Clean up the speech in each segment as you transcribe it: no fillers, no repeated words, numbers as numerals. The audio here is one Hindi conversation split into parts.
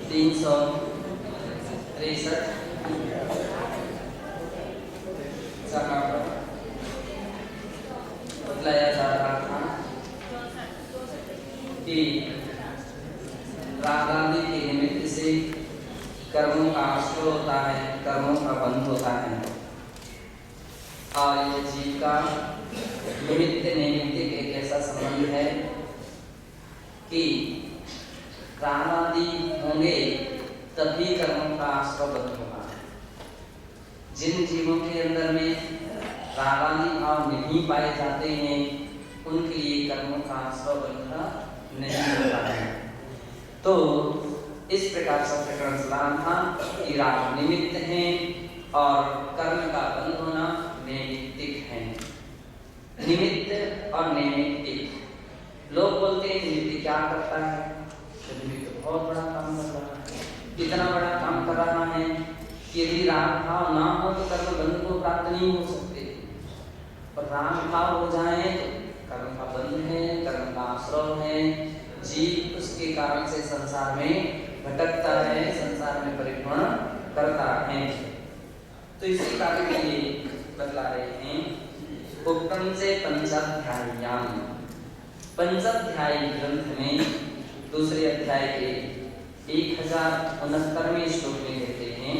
363 जगह पर बतलाया जा रहा था कि राग आदि के निमित्त से कर्मों का आश्रय होता है, कर्मों का बंध होता है। और ये जीव का निमित्त नैमित्तिक एक ऐसा संबंध है कि राग आदि होंगे तभी कर्मों का आश्रय बंध होगा। जिन जीवों के अंदर में राग आदि भाव नहीं पाए जाते हैं उनके लिए कर्मों का आश्रय बंध नहीं होता है। तो इस प्रकार से प्रकरण चला था कि राग निमित्त है और कर्म का बंध होना नैमित्तिक है। निमित्त और नैमित्तिक, लोग बोलते हैं निमित्त क्या करता है? तो निमित्त बहुत बड़ा काम कर रहा है, इतना बड़ा काम कर रहा है कि यदि राग भाव ना हो तो कर्म बंध को प्राप्त नहीं हो सकते, और राग भाव हो जाए तो कर्म का बंध है, कर्म का आश्रय है। जीव उसके कारण से संसार में भटकता है, संसार में परिभ्रमण करता है। तो इसी कार्य के लिए बतला रहे हैं उत्तम से पंचाध्याय्याम। पंचाध्याय ग्रंथ में दूसरे अध्याय के 1069वें श्लोक में कहते हैं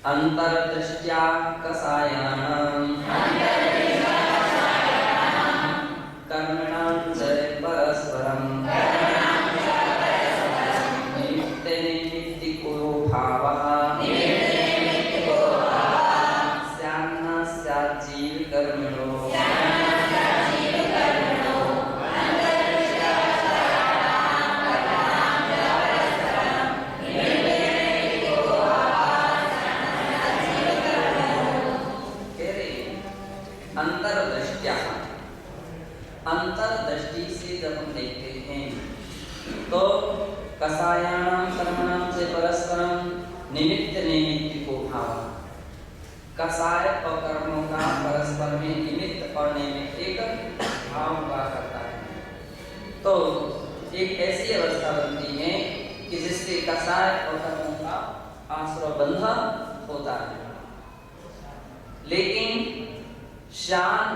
अंतर्दृष्ट्या कषायाणां कर्मणां च परस्परं निमित्त नैमित्तिको भावः स्यान्न स्यात् जीवकर्मणो अंतर्दृष्टि से जब हम देखते हैं तो कषायाणां कर्मणां च परस्परं निमित्त नैमित्तिको भावः, कषाय और कर्मों का परस्पर में निमित्त और नैमित्तिक भाव हुआ करता है। तो एक ऐसी अवस्था बनती है कि जिससे कषाय और कर्मों का आश्रय बंध होता है। लेकिन शान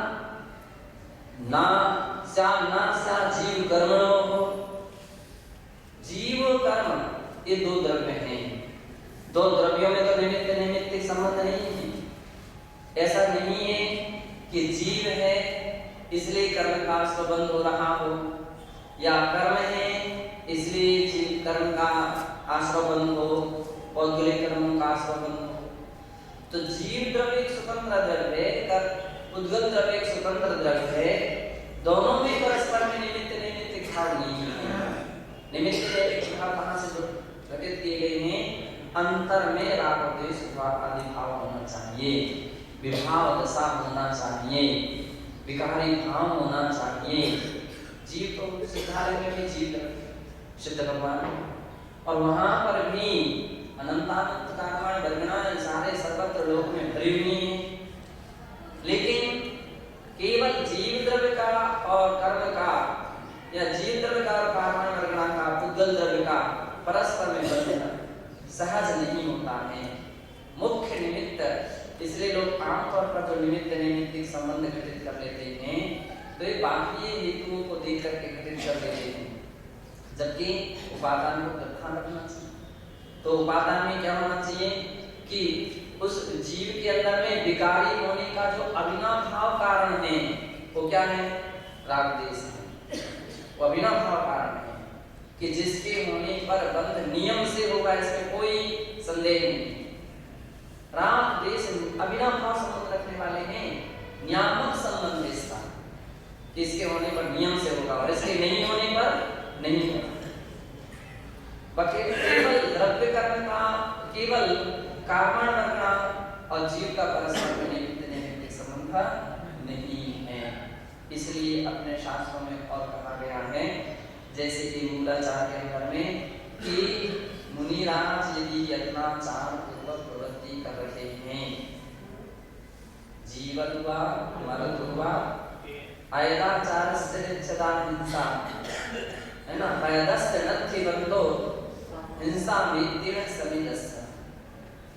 ना सा जीव कर्मणो, जीव कर्म ये दो द्रव्य हैं। दो द्रव्यों में तो निमित्त नैमित्तिक संबंध नहीं है। ऐसा नहीं है कि जीव है इसलिए कर्म का आश्रय बंध हो रहा हो, या कर्म है इसलिए जीव कर्म का आश्रय बंध हो और दूसरे कर्मों का आश्रय बंध हो। तो जीव द्रव्य एक स्वतंत्र द्रव्य है, उद्गत द्रव्य एक स्वतंत्र द्रव्य है। दोनों में परस्पर में निमित्त नैमित्तिक भाव नहीं है। निमित्त नैमित्तिक भाव कहाँ से घटित किए गए हैं? अंतर में राग द्वेष आदि भाव होना चाहिए, विभाव दशा होना चाहिए, विकारी भाव होना चाहिए। जीव तो सिद्धार्थ में भी जीव सिद्ध भगवान, और वहां पर भी अनंतानंत कर्मण वर्गना सारे सर्वत्र लोक में भरी हुई है। लेकिन केवल जीव द्रव्य का और कर्म का, या जीव द्रव्य का और कर्मण वर्गना का, पुद्गल द्रव्य का परस्पर में बंधन सहज नहीं होता है। मुख्य निमित्त, इसलिए लोग आमतौर पर जो निमित्त नैमित्तिक संबंध घटित कर लेते हैं तो ये बाह्य हेतुओं को देख करके घटित कर लेते हैं, जबकि उपादान को ध्यान रखना चाहिए। तो उपादान में क्या होना चाहिए कि उस जीव के अंदर में विकारी होने का जो अभिनव भाव कारण है वो क्या है? राग द्वेष है। वो अभिनव भाव कारण है कि जिसके होने पर बंध नियम से होगा, इसमें कोई संदेह नहीं। राग द्वेष अभिनव भाव संबंध रखने वाले हैं, नियामक संबंध इसका, इसके होने पर नियम से होगा और इसके नहीं होने पर नहीं होगा। केवल द्रव्य कर्म का, केवल कर्मण वर्गना और जीव का परस्पर में निमित्त नैमित्तिक संबंध नहीं है। इसलिए अपने शास्त्रों में और कहा गया है, जैसे कि मूलाचार के अंदर में कि मुनिराज यदि यत्नाचार पूर्वक प्रवृत्ति कर रहे हैं, जीवन हुआ मरद हुआ अयदाचार से हिंसा है ना, अयदस्त नथि बंधो हिंसा वेत्तेन समिदस्स।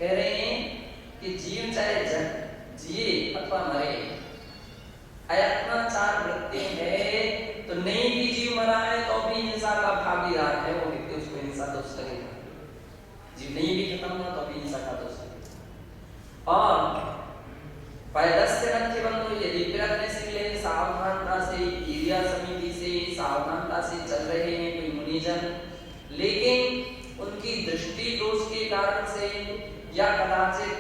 कह रहे हैं कि जीव चाहे जिए अथवा मरे, अयत्नाचार वृत्ति है तो नहीं भी जीव मरा है तो भी हिंसा का भागीदार है वो व्यक्ति, उसको हिंसा दोष लगेगा। जीव नहीं भी खत्म हुआ तो भी हिंसा का दोष लगेगा। और पैदस्य नथ्य बंधु यदि प्रयत्न से सावधानता से ईर्ष्या समिति से सावधानता से चल रहे हैं कोई मुनिजन, लेकिन उनकी दृष्टि दोष के कारण से या कदाचित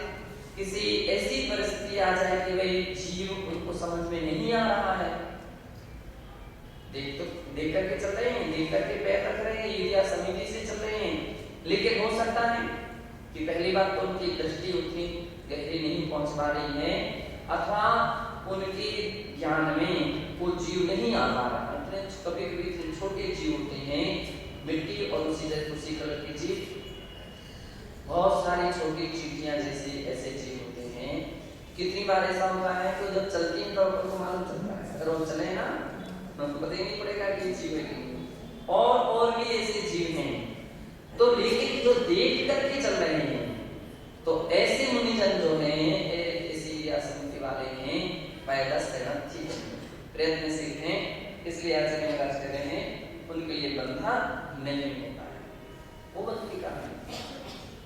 किसी ऐसी परिस्थिति आ जाए कि भाई जीव उनको समझ में नहीं आ रहा है, देख करके चल रहे हैं, देख करके पैर रख रहे हैं, ईर्ष्या समिति से चल रहे हैं, लेकिन हो सकता है कि पहली बात तो उनकी दृष्टि उतनी गहरी नहीं पहुंच पा रही है, अथवा उनके ज्ञान में वो जीव नहीं आ पा रहा। कभी कभी छोटे जीव होते हैं, मिट्टी और उसी कलर के जीव, बहुत सारी छोटी चींटियां जैसे ऐसे जीव होते हैं। कितनी बार ऐसा होता है कि जब चलती हैं तो उनको मालूम चलता है, अगर वो चले ना तो पता ही नहीं पड़ेगा कि जीव है कि। और भी ऐसे जीव हैं, तो लेकिन जो देख करके चल रहे हैं, तो ऐसे मुनिजन जो हैं इसी समिति वाले हैं, प्रयत्नशील हैं, इसलिए आचार्य महाराज कह रहे हैं उनके लिए बंधा नहीं होता है। वो बंध की कहानी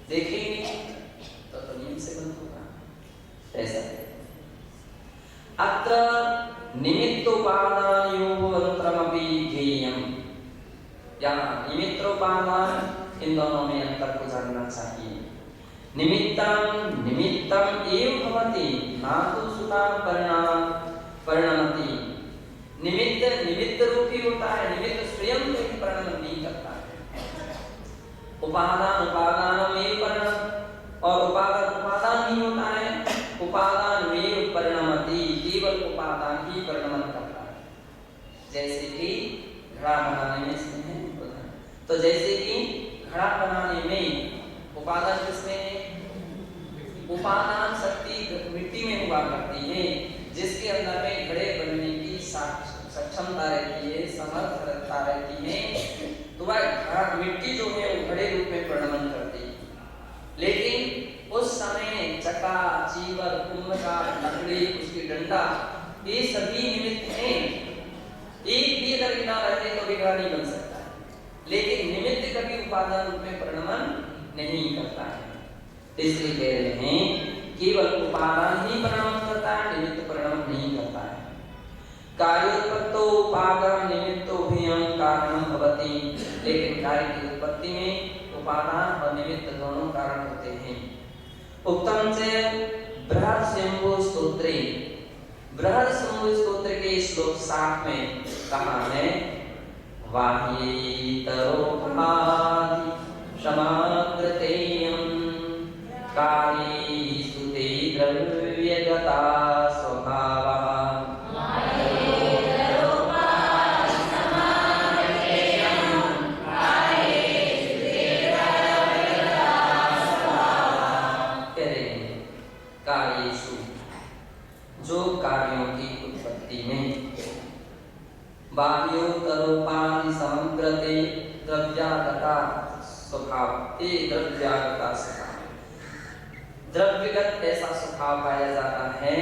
देखेंगे तो नियम से बंध होगा। ऐसा अत्र निमित्तोपादानयोरन्तरमपि ज्ञेयम्। यहाँ निमित्तोपादान इन दोनों में अंतर को जानना चाहिए। निमित्तम एव भवति न तु सुता परिणमति। निमित्त रूपी होता है, निमित्त स्वयं को परिणम नहीं करता है। उपादान में परिणम, और उपादान नहीं होता है, उपादान में परिणमति, केवल उपादान ही परिणमन करता है। जैसे कि घड़ा बनाने में इसमें है उदाहरण, तो जैसे कि घड़ा बनाने में उपादान किसमें है? उपादान शक्ति मिट्टी में हुआ करती है, जिसके अंदर में घड़े बनने की सक्षमता रहती है, समर्थता रहती है, तो वह मिट्टी जो है वो घड़े रूप में परिणमन करती है। लेकिन उस समय चक्का, चीवर, कुम्भका, लकड़ी, उसकी डंडा, ये सभी निमित्त हैं। एक भी अगर ना रहते तो घड़ा नहीं बन सकता है, लेकिन निमित्त कभी उपादान रूप में परिणमन नहीं करता है। इसलिए कह रहे हैं केवल उपादान ही परिणमन करता है, निमित्त परिणमन नहीं करता है। कार्योत्पत्तो उपादान निमित्तो भयं कारणं भवति, लेकिन कार्य की उत्पत्ति में उपादान और निमित्त दोनों कारण होते हैं। उक्तम से बृहत्शंभु स्तोत्रे, बृहत्शंभु स्तोत्र के श्लोक 7 में कहा है वाह्येतरोपाधि समाग्रतेयं कायेषु ते द्रव्यगता स्वभावः। जो कार्यों की उत्पत्ति में बाह्योत्तरोपाधि समग्रते द्रव्यागता स्वभाव, द्रव्यागता स्वभाव, द्रव्यगत ऐसा स्वभाव पाया जाता है,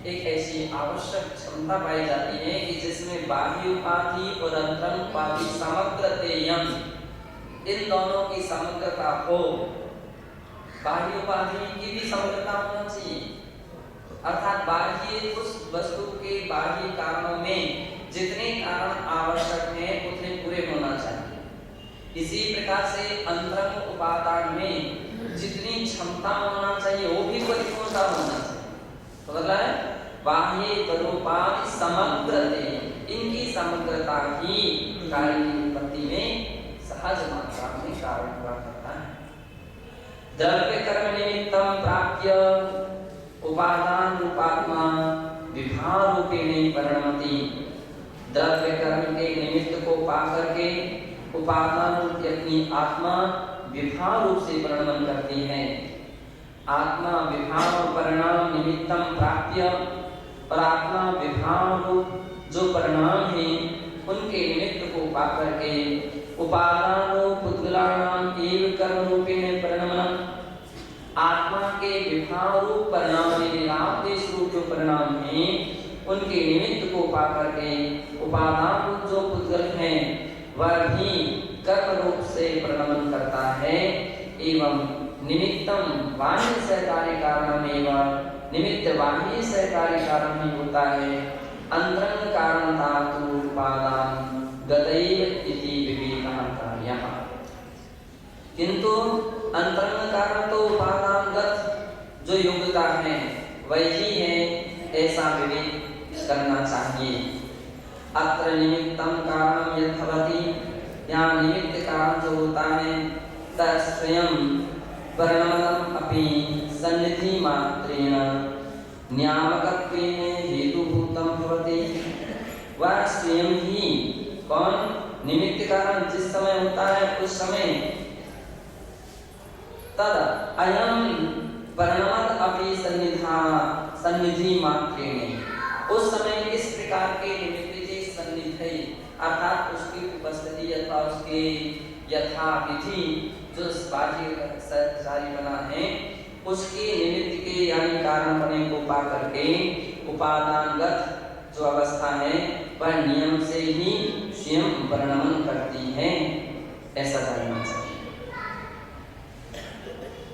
एक ऐसी आवश्यक क्षमता पाई जाती है कि जिसमें बाह्य उपाधि और अंतरंग उपाधि समग्रतेयं, इन दोनों की समग्रता हो। बाह्य उपाधि की भी समग्रता होना चाहिए, अर्थात बाह्य उस वस्तु के बाह्य कारणों में जितने कारण आवश्यक हैं उतने पूरे होना चाहिए। इसी प्रकार से अंतरंग उपादान में जितनी क्षमता होना चाहिए वो भी परिपूर्णता होना चाहिए। तो मतलब है बाह्य तरोपाधि समग्रते, इनकी समग्रता ही कार्य की उत्पत्ति में सहज मात्रा में कारण हुआ करता है। द्रव्य कर्म निमित्तम प्राप्य उपादान रूपात्मा विभाव रूपेण परिणमति। द्रव्य कर्म के निमित्त को पाकर के उपादान रूप अपनी आत्मा विभाव रूप से परिणमन करती है। आत्मा विभाव परिणाम निमित्तम प्राप्य, और आत्मा विभाव रूप जो परिणाम है उनके निमित्त को पाकर के उपादान पुद्गलानाम एव कर्म रूपिणी परिणमनम, आत्मा के विभाव रूप परिणाम में विभाव देश रूप जो परिणाम है उनके निमित्त को पा करके उपादान रूप जो पुद्गल है वह भी कर्म रूप से परिणमन करता है। एवं निमित्तम बाह्य सहकारी कारणम एवं निमित्त बाह्य सहकारी कारण ही होता है। अंतरंग कारण धातु उपादान गतैव इति विवेकः कार्यः, किंतु अंतरंग कारण तो उपादानगत जो योग्यता है वही है ऐसा विवेक करना चाहिए। अत्र निमित्तम कारणम यथावति, यहाँ निमित्त कारण जो होता है तस्वयं परिणामम् अपि सन्निधि मात्रेण नियामकत्वेन हेतुभूतं भवति। वह स्वयं ही कौन निमित्त कारण जिस समय होता है उस समय तद अयम परिणाम अपि सन्निधि मात्रेण, उस समय इस प्रकार के निमित्त के सन्निधि अर्थात उसकी उपस्थिति अथवा उसके यथा विधि जो बाह्य सहचारी बना है उसके निमित्त के यानी कारण बने को पा करके उपादानगत जो अवस्था है वह नियम से ही स्वयं परिणमन करती है, ऐसा जानना चाहिए।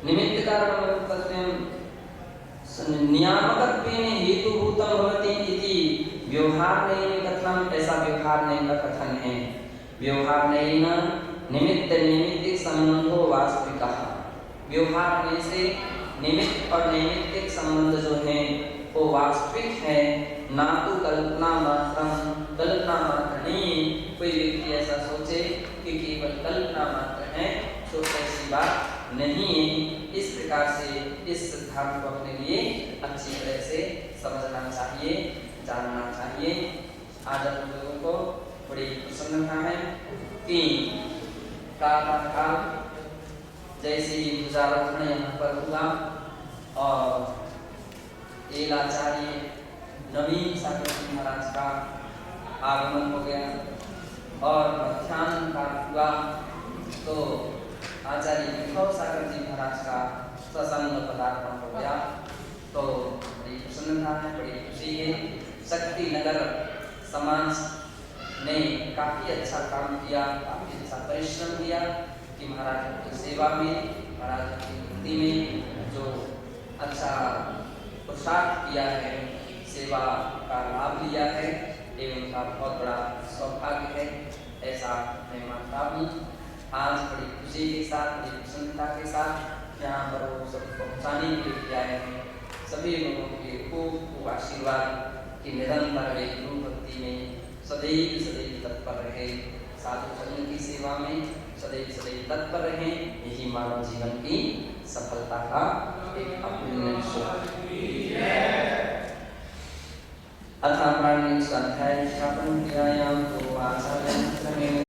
निमित्त कारण नियामकत्वेन हेतुभूतं भवति इति व्यवहारेण कथनम, ऐसा व्यवहारेण का कथन है। व्यवहारेण निमित्त नैमित्तिक संबंधो वास्तविकः, व्यवहार से निमित्त और नैमित्तिक संबंध जो है वो वास्तविक है, ना तो कल्पना मात्र। कल्पना मात्र नहीं, कोई व्यक्ति ऐसा सोचे कि केवल कल्पना मात्र है तो ऐसी बात नहीं है। इस प्रकार से इस सिद्धांत को अपने लिए अच्छी तरह से समझना चाहिए, जानना चाहिए। आज आप लोगों को बड़ी प्रसन्नता है कि काल जैसे ही ध्वजारोहण यहाँ पर हुआ और एलाचार्य नवीन सागर जी महाराज का आगमन हो गया और मध्याह्न काल हुआ तो आचार्य विभव सागर जी महाराज का सत्संग पदार्पण हो गया। तो बड़ी प्रसन्नता है, बड़ी खुशी है। शक्ति नगर समाज ने काफी अच्छा काम किया, काफी अच्छा परिश्रम किया कि महाराज की सेवा में, महाराज की भक्ति में जो अच्छा पुरुषार्थ किया है, सेवा का लाभ लिया है, एवं उनका बहुत बड़ा सौभाग्य है, ऐसा मैं मानता हूँ। आज बड़ी खुशी के साथ, बड़ी प्रसन्नता के साथ यहाँ पर वो सब पहुँचाने के लिए आए हैं। सभी लोगों के खूब आशीर्वाद कि निरंतर वे गुरु भक्ति में सदैव सदैव तत्पर रहे, साधु संघ की सेवा में सदैव सदैव तत्पर रहे। यही मानव जीवन की सफलता का एक अमूल्य अथा प्राणिक स्वाध्याय स्थापन किया तो आचार्य